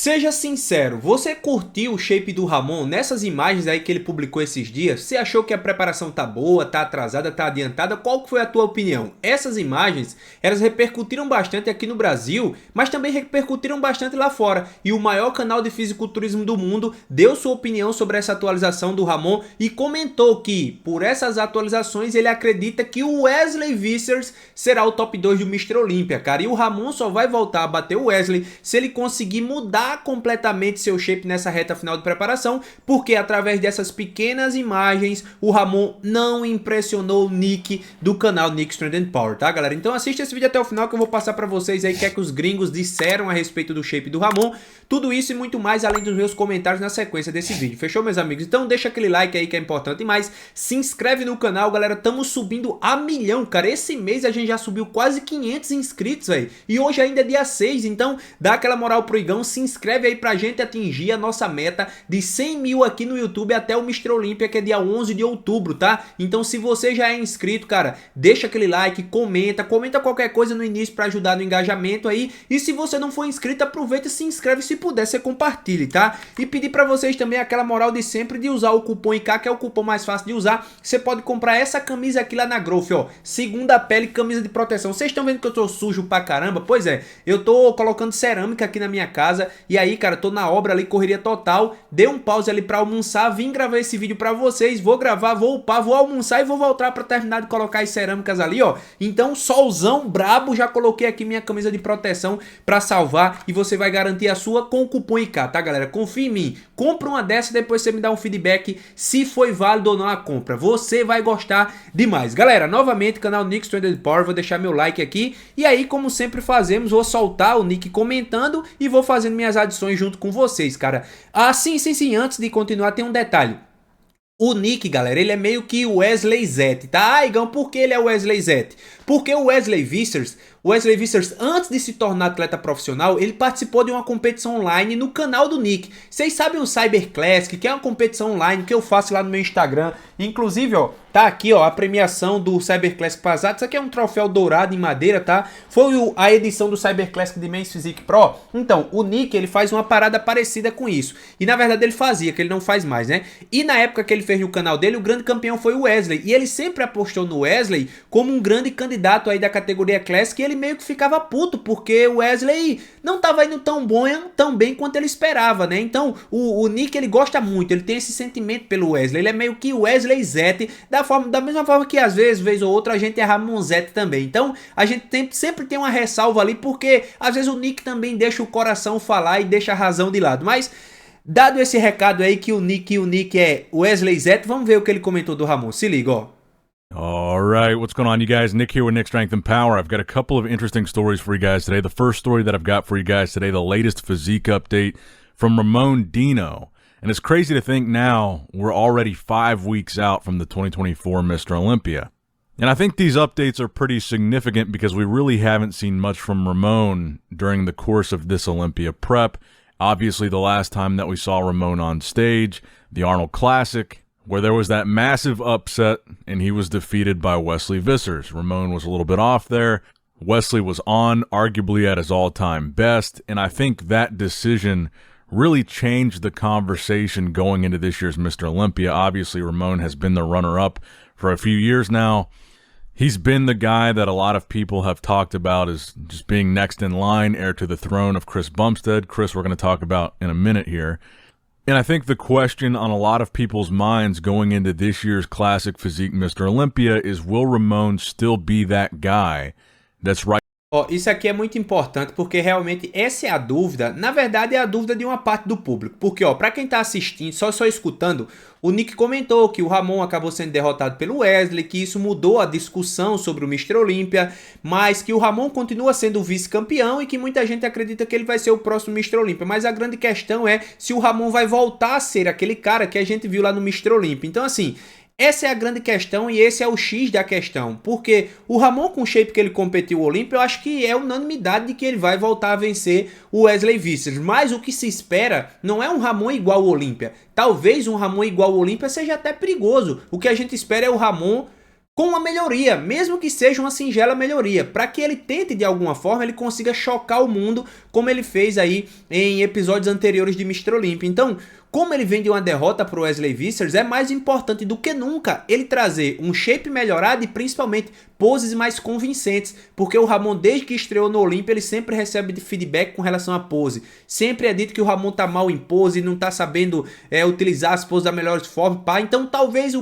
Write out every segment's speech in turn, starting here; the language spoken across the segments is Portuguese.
Seja sincero, você curtiu o shape do Ramon nessas imagens aí que ele publicou esses dias? Você achou que a preparação tá boa, tá atrasada, tá adiantada? Qual que foi a tua opinião? Essas imagens, elas repercutiram bastante aqui no Brasil, mas também repercutiram bastante lá fora. E o maior canal de fisiculturismo do mundo deu sua opinião sobre essa atualização do Ramon e comentou que, por essas atualizações, ele acredita que o Wesley Vissers será o top 2 do Mr. Olympia, cara. E o Ramon só vai voltar a bater o Wesley se ele conseguir mudar completamente seu shape nessa reta final de preparação, porque através dessas pequenas imagens o Ramon não impressionou o Nick do canal Nick Strength and Power, tá galera? Então assiste esse vídeo até o final que eu vou passar pra vocês aí o que é que os gringos disseram a respeito do shape do Ramon, tudo isso e muito mais além dos meus comentários na sequência desse vídeo, fechou meus amigos? Então deixa aquele like aí que é importante e mais, se inscreve no canal galera, estamos subindo a 1.000.000, cara, esse mês a gente já subiu quase 500 inscritos, velho, e hoje ainda é dia 6, então dá aquela moral pro Igão, se inscreve aí pra gente atingir a nossa meta de 100 mil aqui no YouTube até o Mr. Olympia, que é dia 11 de outubro, tá? Então se você já é inscrito, cara, deixa aquele like, comenta qualquer coisa no início pra ajudar no engajamento aí, e se você não for inscrito, aproveita e se inscreve, se puder, você compartilhe, tá? E pedir pra vocês também aquela moral de sempre de usar o cupom IK, que é o cupom mais fácil de usar, você pode comprar essa camisa aqui lá na Growth, ó, segunda pele, camisa de proteção. Vocês estão vendo que eu tô sujo pra caramba? Pois é, eu tô colocando cerâmica aqui na minha casa, e aí, cara, tô na obra ali, correria total, dei um pause ali pra almoçar, vim gravar esse vídeo pra vocês, vou gravar, vou upar, vou almoçar e vou voltar pra terminar de colocar as cerâmicas ali, ó. Então, solzão brabo, já coloquei aqui minha camisa de proteção pra salvar e você vai garantir a sua com o cupom IK, tá, galera? Confia em mim, compra uma dessa, depois você me dá um feedback se foi válido ou não a compra, você vai gostar demais. Galera, novamente, canal Nick Strength and Power, vou deixar meu like aqui e aí, como sempre fazemos, vou soltar o Nick comentando e vou fazendo minhas adições junto com vocês, cara. Ah, sim, antes de continuar tem um detalhe. O Nick, galera, ele é meio que o Wesley Zet, tá? Ah, Igão, por que ele é o Wesley Zet? Porque o Wesley Vissers, antes de se tornar atleta profissional, ele participou de uma competição online no canal do Nick. Vocês sabem o Cyber Classic, que é uma competição online que eu faço lá no meu Instagram. Inclusive, ó, tá aqui, ó, a premiação do Cyber Classic passado. Isso aqui é um troféu dourado em madeira, tá? Foi a edição do Cyber Classic de Men's Physique Pro. Então, o Nick, ele faz uma parada parecida com isso. E na verdade ele fazia, que ele não faz mais, né? E na época que ele fez no canal dele, o grande campeão foi o Wesley. E ele sempre apostou no Wesley como um grande candidato aí da categoria Classic. E ele meio que ficava puto, porque o Wesley não tava indo tão bem quanto ele esperava, né? Então, o Nick, ele gosta muito, ele tem esse sentimento pelo Wesley. Ele é meio que o Wesley Zet, da mesma forma que às vezes, vez ou outra, a gente é Ramon Zet também. Então, a gente sempre tem uma ressalva ali, porque às vezes o Nick também deixa o coração falar e deixa a razão de lado. Mas, dado esse recado aí que o Nick é Wesley Zet, vamos ver o que ele comentou do Ramon. Se liga, ó. Alright, what's going on, you guys? Nick here with Nick Strength and Power. I've got a couple of interesting stories for you guys today. The first story that I've got for you guys today, the latest physique update from Ramon Dino. And it's crazy to think now we're already 5 weeks out from the 2024 Mr. Olympia. And I think these updates are pretty significant because we really haven't seen much from Ramon during the course of this Olympia prep. Obviously, the last time that we saw Ramon on stage, the Arnold Classic, where there was that massive upset and he was defeated by Wesley Vissers. Ramon was a little bit off there. Wesley was on, arguably at his all-time best, and I think that decision really changed the conversation going into this year's Mr. Olympia. Obviously, Ramon has been the runner-up for a few years now. He's been the guy that a lot of people have talked about as just being next in line, heir to the throne of Chris Bumstead. Chris, we're going to talk about in a minute here. And I think the question on a lot of people's minds going into this year's Classic Physique Mr. Olympia is, will Ramon still be that guy that's right? Ó, isso aqui é muito importante porque realmente essa é a dúvida, na verdade é a dúvida de uma parte do público, porque ó, pra quem tá assistindo, só escutando, o Nick comentou que o Ramon acabou sendo derrotado pelo Wesley, que isso mudou a discussão sobre o Mr. Olympia, mas que o Ramon continua sendo o vice-campeão e que muita gente acredita que ele vai ser o próximo Mr. Olympia, mas a grande questão é se o Ramon vai voltar a ser aquele cara que a gente viu lá no Mr. Olympia. Então assim, essa é a grande questão e esse é o X da questão, porque o Ramon com o shape que ele competiu o Olympia, eu acho que é unanimidade de que ele vai voltar a vencer o Wesley Vissers, mas o que se espera não é um Ramon igual ao Olympia, talvez um Ramon igual ao Olympia seja até perigoso, o que a gente espera é o Ramon com uma melhoria, mesmo que seja uma singela melhoria, para que ele tente de alguma forma, ele consiga chocar o mundo, como ele fez aí em episódios anteriores de Mr. Olympia. Então, como ele vem de uma derrota para o Wesley Vissers, é mais importante do que nunca ele trazer um shape melhorado e principalmente poses mais convincentes, porque o Ramon, desde que estreou no Olympia, ele sempre recebe feedback com relação à pose. Sempre é dito que o Ramon tá mal em pose, não tá sabendo utilizar as poses da melhor forma, pá. Então talvez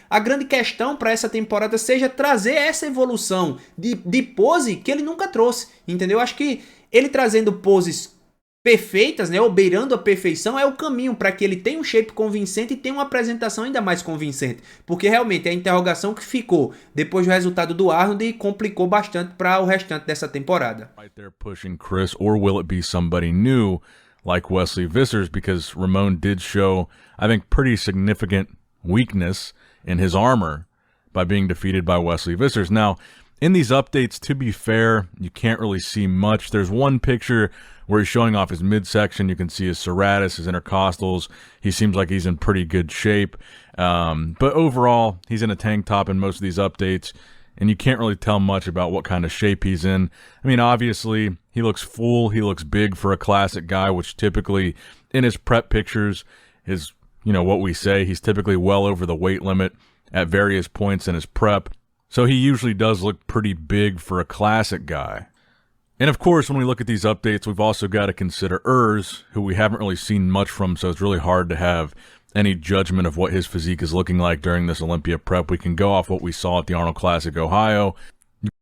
a grande questão para essa temporada seja trazer essa evolução de pose que ele nunca trouxe, entendeu? Acho que ele trazendo poses perfeitas, né, ou beirando a perfeição, é o caminho para que ele tenha um shape convincente e tenha uma apresentação ainda mais convincente, porque realmente a interrogação que ficou depois do resultado do Arnold complicou bastante para o restante dessa temporada. Right there pushing Chris, or will it be somebody new like Wesley Vissers, because Ramon did show, I think, pretty significant weakness in his armor by being defeated by Wesley Vissers. Now, in these updates, to be fair, you can't really see much. There's one picture where he's showing off his midsection. You can see his serratus, his intercostals. He seems like he's in pretty good shape. But overall, he's in a tank top in most of these updates, and you can't really tell much about what kind of shape he's in. I mean, obviously, he looks full. He looks big for a classic guy, which typically in his prep pictures is, you know, what we say. He's typically well over the weight limit at various points in his prep. So he usually does look pretty big for a classic guy. And of course, when we look at these updates, we've also got to consider Urs, who we haven't really seen much from, so it's really hard to have any judgment of what his physique is looking like during this Olympia prep. We can go off what we saw at the Arnold Classic Ohio.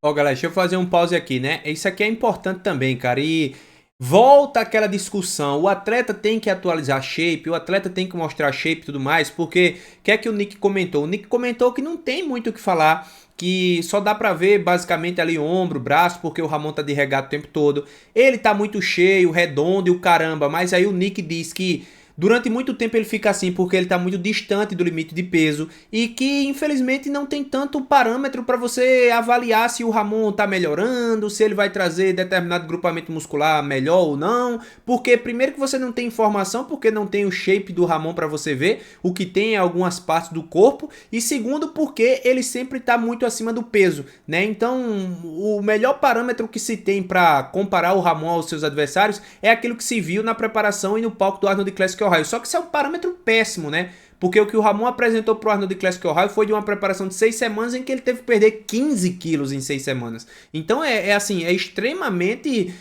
Ó, galera, deixa eu fazer um pause aqui, né? Isso aqui é importante também, cara, e volta aquela discussão, o atleta tem que atualizar shape, o atleta tem que mostrar shape e tudo mais, porque o que é que o Nick comentou? O Nick comentou que não tem muito o que falar, que só dá pra ver basicamente ali ombro, braço, porque o Ramon tá de regata o tempo todo. Ele tá muito cheio, redondo e o caramba, mas aí o Nick diz que durante muito tempo ele fica assim porque ele tá muito distante do limite de peso e que infelizmente não tem tanto parâmetro para você avaliar se o Ramon tá melhorando, se ele vai trazer determinado grupamento muscular melhor ou não, porque primeiro que você não tem informação, porque não tem o shape do Ramon para você ver, o que tem é algumas partes do corpo, e segundo porque ele sempre tá muito acima do peso, né? Então o melhor parâmetro que se tem para comparar o Ramon aos seus adversários é aquilo que se viu na preparação e no palco do Arnold Classic Ohio. Só que isso é um parâmetro péssimo, né? Porque o que o Ramon apresentou pro Arnold Classic Ohio foi de uma preparação de 6 semanas em que ele teve que perder 15 quilos em 6 semanas. Então assim, é extremamente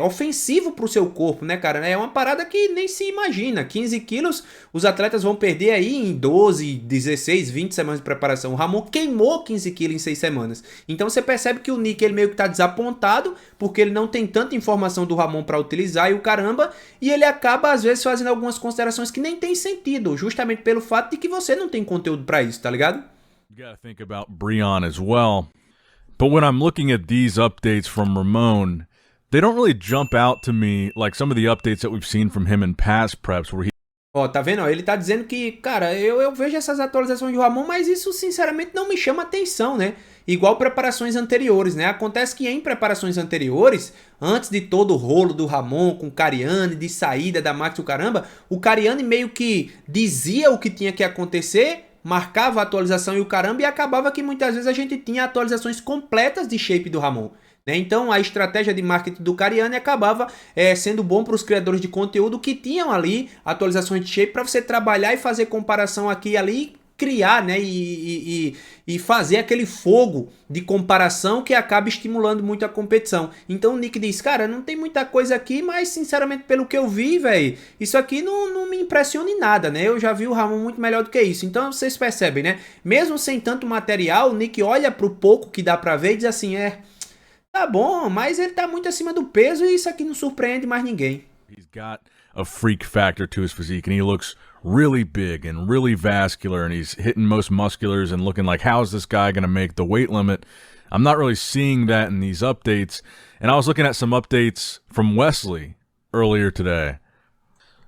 ofensivo pro seu corpo, né, cara? É uma parada que nem se imagina. 15 quilos os atletas vão perder aí em 12, 16, 20 semanas de preparação. O Ramon queimou 15 quilos em 6 semanas. Então você percebe que o Nick ele meio que tá desapontado porque ele não tem tanta informação do Ramon para utilizar e o caramba, e ele acaba às vezes fazendo algumas considerações que nem tem sentido, justamente pelo fato de que você não tem conteúdo para isso, tá ligado? You gotta think about Breon as well. But when I'm looking at these updates from Ramon, they don't really jump out to me like some of the updates that we've seen from him in past preps where he... Ó, tá vendo? Ó, ele tá dizendo que, cara, eu vejo essas atualizações do Ramon, mas isso sinceramente não me chama atenção, né? Igual preparações anteriores, né? Acontece que em preparações anteriores, antes de todo o rolo do Ramon com o Cariani, de saída da Max e o caramba, o Cariani meio que dizia o que tinha que acontecer, marcava a atualização e o caramba, e acabava que muitas vezes a gente tinha atualizações completas de shape do Ramon. Então a estratégia de marketing do Cariani acabava sendo bom para os criadores de conteúdo que tinham ali atualizações de shape para você trabalhar e fazer comparação aqui e ali, criar, né, e fazer aquele fogo de comparação que acaba estimulando muito a competição. Então o Nick diz, cara, não tem muita coisa aqui, mas sinceramente pelo que eu vi, velho, isso aqui não me impressiona em nada, né? Eu já vi o Ramon muito melhor do que isso. Então vocês percebem, né? Mesmo sem tanto material, o Nick olha pro pouco que dá pra ver e diz assim, tá bom, mas ele tá muito acima do peso e isso aqui não surpreende mais ninguém. He's got a freak factor to his physique and he looks really big and really vascular and he's hitting most musculars and looking like, how's this guy going to make the weight limit? I'm not really seeing that in these updates. And I was looking at some updates from Wesley earlier today.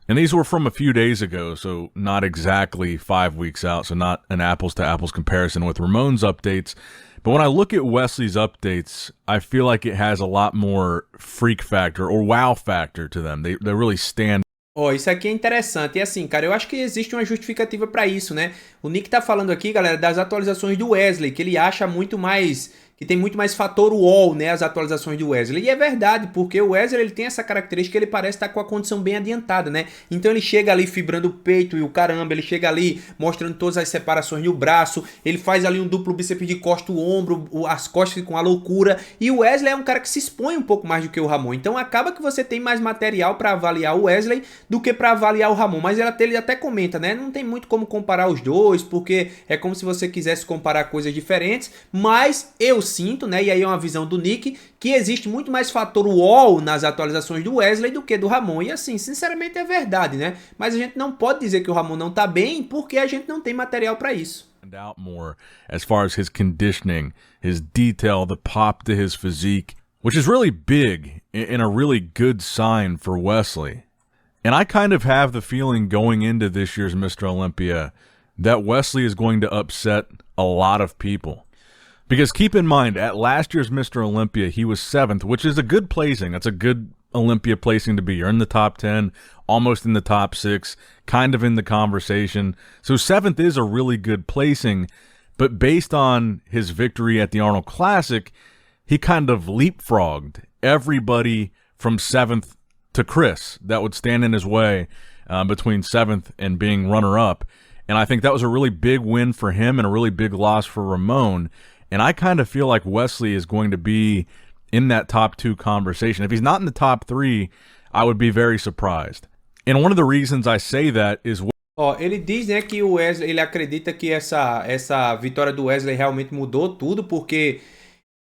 And these were from a few days ago, so not exactly 5 weeks out, so not an apples to apples comparison with Ramon's updates. But when I look at Wesley's updates, I feel like it has a lot more freak factor or wow factor to them. They really stand Ó, isso aqui é interessante. E assim, cara, eu acho que existe uma justificativa pra isso, né? O Nick tá falando aqui, galera, das atualizações do Wesley, que ele acha muito mais, que tem muito mais fator wall, né, as atualizações do Wesley. E é verdade, porque o Wesley ele tem essa característica, ele parece estar com a condição bem adiantada, né? Então ele chega ali fibrando o peito e o caramba, ele chega ali mostrando todas as separações do braço, ele faz ali um duplo bíceps de costa, o ombro, as costas ficam a loucura. E o Wesley é um cara que se expõe um pouco mais do que o Ramon. Então acaba que você tem mais material para avaliar o Wesley do que para avaliar o Ramon. Mas ele até comenta, né? Não tem muito como comparar os dois, porque é como se você quisesse comparar coisas diferentes. Mas eu sinto, né? E aí é uma visão do Nick, que existe muito mais fator wall nas atualizações do Wesley do que do Ramon. E assim, sinceramente é verdade, né? Mas a gente não pode dizer que o Ramon não tá bem, porque a gente não tem material para isso. Out more as far as his conditioning, his detail, the pop to his physique, which is really big and a really good sign for Wesley. And I kind of have the feeling going into this year's Mr. Olympia that Wesley is going to upset a lot of people. Because keep in mind, at last year's Mr. Olympia, he was 7th, which is a good placing. That's a good Olympia placing to be. You're in the top 10, almost in the top 6, kind of in the conversation. So 7th is a really good placing, but based on his victory at the Arnold Classic, he kind of leapfrogged everybody from 7th to Chris that would stand in his way between 7th and being runner-up. And I think that was a really big win for him and a really big loss for Ramon. And I kind of feel like Wesley is going to be in that top 2 conversation. If he's not in the top 3, I would be very surprised. And one of the reasons I say that is... Ó, ele diz, né, que o Wesley, ele acredita que essa vitória do Wesley realmente mudou tudo, porque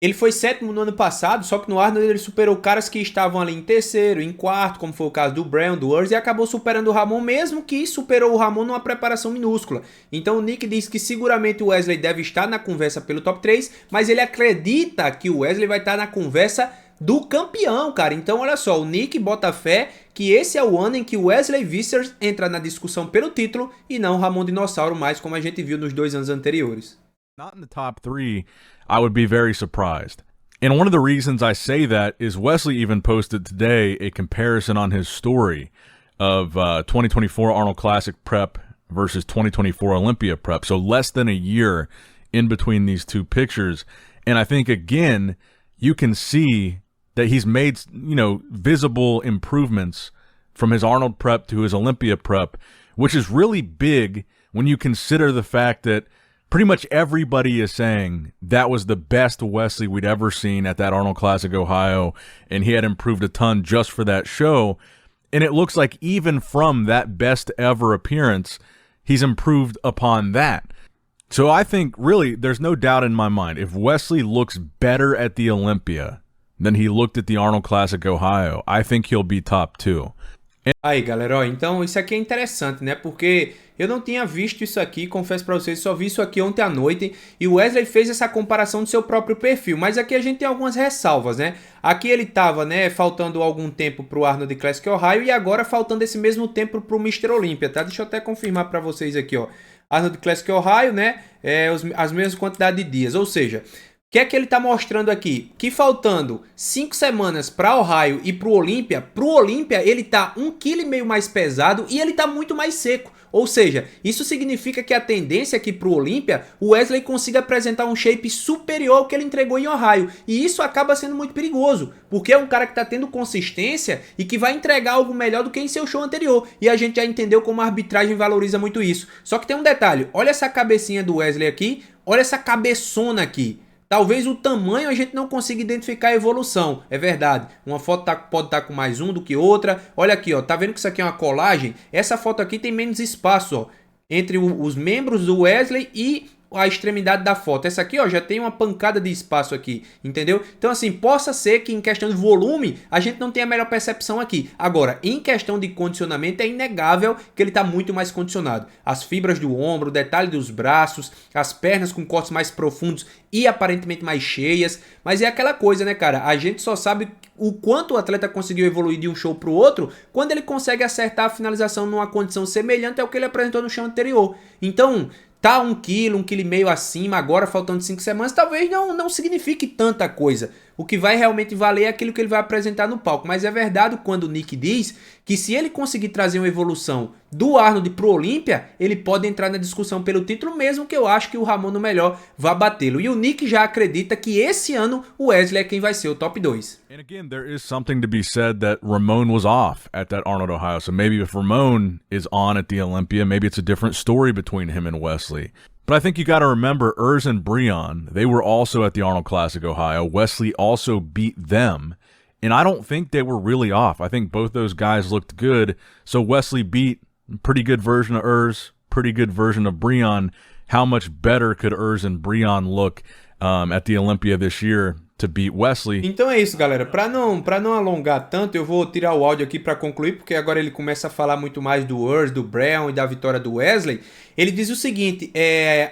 ele foi 7º no ano passado, só que no Arnold ele superou caras que estavam ali em 3º, em 4º, como foi o caso do Brown, do Urs, e acabou superando o Ramon, mesmo que superou o Ramon numa preparação minúscula. Então o Nick diz que seguramente o Wesley deve estar na conversa pelo top 3, mas ele acredita que o Wesley vai estar na conversa do campeão, cara. Então olha só, o Nick bota fé que esse é o ano em que o Wesley Vissers entra na discussão pelo título e não o Ramon Dinossauro, mais como a gente viu nos 2 anos anteriores. Not in the top 3, I would be very surprised. And one of the reasons I say that is Wesley even posted today a comparison on his story of 2024 Arnold Classic prep versus 2024 Olympia prep. So less than a year in between these two pictures. And I think, again, you can see that he's made, visible improvements from his Arnold prep to his Olympia prep, which is really big when you consider the fact that pretty much everybody is saying that was the best Wesley we'd ever seen at that Arnold Classic Ohio, and he had improved a ton just for that show. And it looks like even from that best ever appearance, he's improved upon that. So I think, really, there's no doubt in my mind, if Wesley looks better at the Olympia than he looked at the Arnold Classic Ohio, I think he'll be top 2. Aí, galera, ó, então isso aqui é interessante, né? Porque eu não tinha visto isso aqui, confesso pra vocês, só vi isso aqui ontem à noite e o Wesley fez essa comparação do seu próprio perfil, mas aqui a gente tem algumas ressalvas, né? Aqui ele tava, né, faltando algum tempo pro Arnold Classic Ohio e agora faltando esse mesmo tempo pro Mr. Olympia, tá? Deixa eu até confirmar pra vocês aqui, ó. Arnold Classic Ohio, né, as mesmas quantidades de dias, ou seja... O que é que ele está mostrando aqui? Que faltando 5 semanas para Ohio e para o Olympia ele está 1,5 kg mais pesado e ele está muito mais seco. Ou seja, isso significa que a tendência é que para o Olympia o Wesley consiga apresentar um shape superior ao que ele entregou em Ohio. E isso acaba sendo muito perigoso, porque é um cara que está tendo consistência e que vai entregar algo melhor do que em seu show anterior. E a gente já entendeu como a arbitragem valoriza muito isso. Só que tem um detalhe, olha essa cabecinha do Wesley aqui, olha essa cabeçona aqui. Talvez o tamanho a gente não consiga identificar a evolução, é verdade. Uma foto pode estar com mais um do que outra. Olha aqui, ó, tá vendo que isso aqui é uma colagem? Essa foto aqui tem menos espaço, ó, entre os membros do Wesley e a extremidade da foto. Essa aqui, ó, já tem uma pancada de espaço aqui, entendeu? Então assim, possa ser que em questão de volume a gente não tenha a melhor percepção aqui. Agora, em questão de condicionamento é inegável que ele está muito mais condicionado. As fibras do ombro, o detalhe dos braços, as pernas com cortes mais profundos e aparentemente mais cheias. Mas é aquela coisa, né, cara? A gente só sabe o quanto o atleta conseguiu evoluir de um show para o outro quando ele consegue acertar a finalização numa condição semelhante ao que ele apresentou no show anterior. Então... tá 1 kg, 1,5 kg acima, agora faltando 5 semanas, talvez não signifique tanta coisa. O que vai realmente valer é aquilo que ele vai apresentar no palco. Mas é verdade quando o Nick diz que se ele conseguir trazer uma evolução do Arnold pro Olímpia, ele pode entrar na discussão pelo título, mesmo que eu acho que o Ramon no melhor vá batê-lo. E o Nick já acredita que esse ano o Wesley é quem vai ser o top 2. And again, there is something to be said that Ramon was off at that Arnold, Ohio. So maybe if Ramon is on at the Olympia, maybe it's a different story between him and Wesley. But I think you got to remember Urs and Breon, they were also at the Arnold Classic, Ohio. Wesley also beat them. And I don't think they were really off. I think both those guys looked good. So Wesley beat a pretty good version of Urs, pretty good version of Breon. How much better could Urs and Breon look at the Olympia this year to beat Wesley? Então é isso, galera. Para não alongar tanto, eu vou tirar o áudio aqui para concluir, porque agora ele começa a falar muito mais do Urs, do Breon e da vitória do Wesley. Ele diz o seguinte,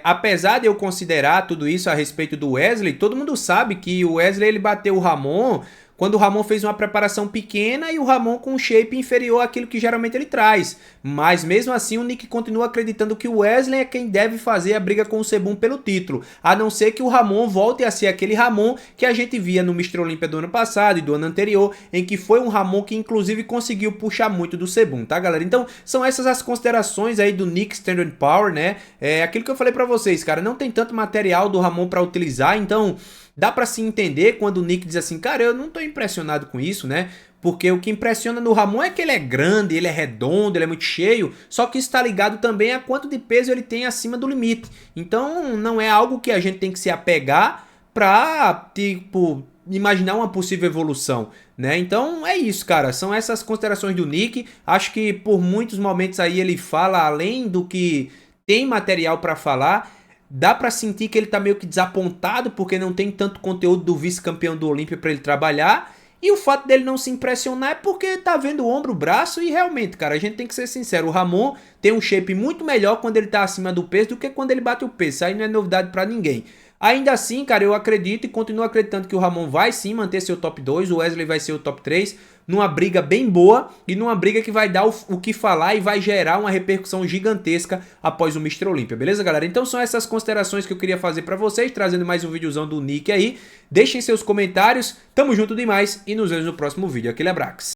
apesar de eu considerar tudo isso a respeito do Wesley, todo mundo sabe que o Wesley ele bateu o Ramon quando o Ramon fez uma preparação pequena e o Ramon com um shape inferior àquilo que geralmente ele traz. Mas mesmo assim o Nick continua acreditando que o Wesley é quem deve fazer a briga com o Sebum pelo título, a não ser que o Ramon volte a ser aquele Ramon que a gente via no Mr. Olympia do ano passado e do ano anterior, em que foi um Ramon que inclusive conseguiu puxar muito do Sebum, tá, galera? Então são essas as considerações aí do Nick Standard Power, né? É aquilo que eu falei pra vocês, cara, não tem tanto material do Ramon pra utilizar, então dá pra se entender quando o Nick diz assim, cara, eu não tô impressionado com isso, né? Porque o que impressiona no Ramon é que ele é grande, ele é redondo, ele é muito cheio, só que isso tá ligado também a quanto de peso ele tem acima do limite. Então não é algo que a gente tem que se apegar pra, tipo, imaginar uma possível evolução, né? Então é isso, cara, são essas considerações do Nick. Acho que por muitos momentos aí ele fala além do que tem material pra falar. Dá pra sentir que ele tá meio que desapontado porque não tem tanto conteúdo do vice-campeão do Olímpia pra ele trabalhar. E o fato dele não se impressionar é porque tá vendo o ombro, o braço e realmente, cara, a gente tem que ser sincero. O Ramon tem um shape muito melhor quando ele tá acima do peso do que quando ele bate o peso. Isso aí não é novidade pra ninguém. Ainda assim, cara, eu acredito e continuo acreditando que o Ramon vai sim manter seu top 2, o Wesley vai ser o top 3, numa briga bem boa e numa briga que vai dar o que falar e vai gerar uma repercussão gigantesca após o Mr. Olympia, beleza, galera? Então são essas considerações que eu queria fazer pra vocês, trazendo mais um videozão do Nick aí. Deixem seus comentários, tamo junto demais e nos vemos no próximo vídeo. Aquele abraço.